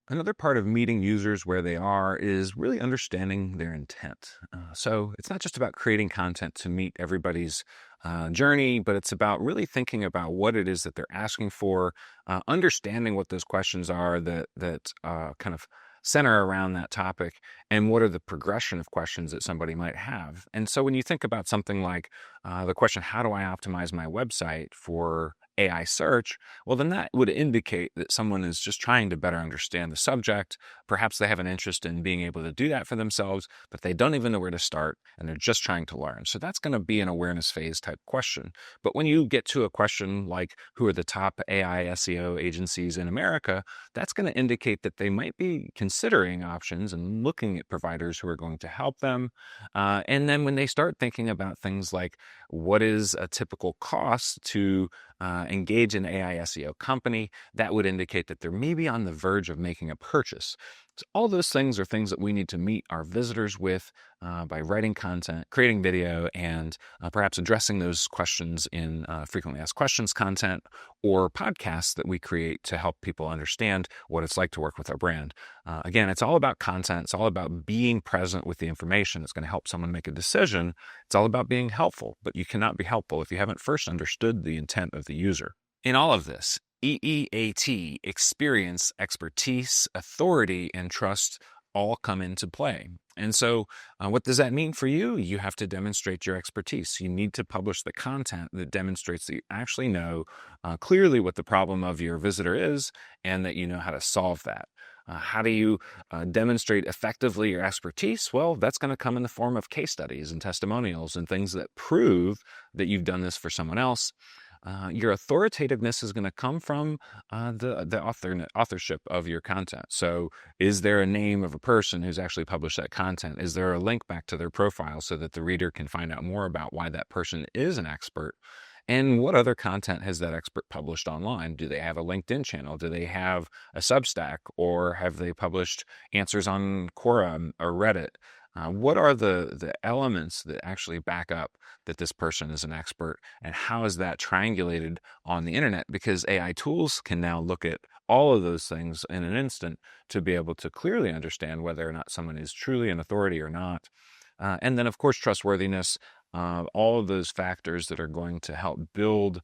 Another part of meeting users where they are is really understanding their intent. So it's not just about creating content to meet everybody's journey, but it's about really thinking about what it is that they're asking for, understanding what those questions are that kind of center around that topic, and what are the progression of questions that somebody might have. And so when you think about something like the question, how do I optimize my website for AI search? Well, then that would indicate that someone is just trying to better understand the subject. Perhaps they have an interest in being able to do that for themselves, but they don't even know where to start and they're just trying to learn. So that's going to be an awareness phase type question. But when you get to a question like who are the top AI SEO agencies in America, that's going to indicate that they might be considering options and looking at providers who are going to help them. And then when they start thinking about things like what is a typical cost to engage an AI SEO company, that would indicate that they're maybe on the verge of making a purchase. So all those things are things that we need to meet our visitors with by writing content, creating video, and perhaps addressing those questions in frequently asked questions content or podcasts that we create to help people understand what it's like to work with our brand. Again, it's all about content. It's all about being present with the information that's going to help someone make a decision. It's all about being helpful, but you cannot be helpful if you haven't first understood the intent of the user. In all of this, EEAT, experience, expertise, authority, and trust all come into play. And so what does that mean for you? You have to demonstrate your expertise. You need to publish the content that demonstrates that you actually know clearly what the problem of your visitor is and that you know how to solve that. How do you demonstrate effectively your expertise? Well, that's going to come in the form of case studies and testimonials and things that prove that you've done this for someone else. Your authoritativeness is going to come from the authorship of your content. So is there a name of a person who's actually published that content? Is there a link back to their profile so that the reader can find out more about why that person is an expert? And what other content has that expert published online? Do they have a LinkedIn channel? Do they have a Substack? Or have they published answers on Quora or Reddit? What are the elements that actually back up that this person is an expert, and how is that triangulated on the internet? Because AI tools can now look at all of those things in an instant to be able to clearly understand whether or not someone is truly an authority or not. And then, of course, trustworthiness, all of those factors that are going to help build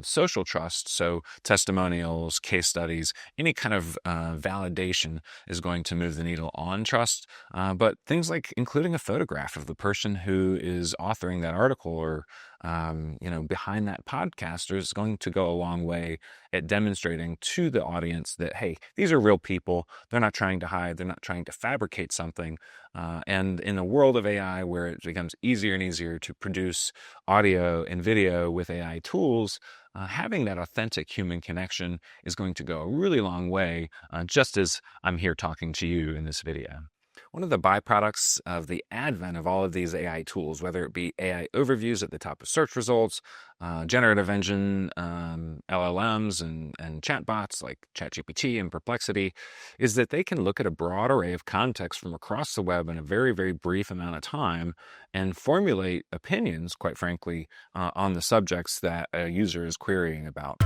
social trust. So testimonials, case studies, any kind of validation is going to move the needle on trust. But things like including a photograph of the person who is authoring that article or behind that podcast is going to go a long way at demonstrating to the audience that, hey, these are real people. They're not trying to hide. They're not trying to fabricate something. And in a world of AI where it becomes easier and easier to produce audio and video with AI tools, having that authentic human connection is going to go a really long way, just as I'm here talking to you in this video. One of the byproducts of the advent of all of these AI tools, whether it be AI overviews at the top of search results, generative engine LLMs and chatbots like ChatGPT and Perplexity, is that they can look at a broad array of context from across the web in a very, very brief amount of time and formulate opinions, quite frankly, on the subjects that a user is querying about.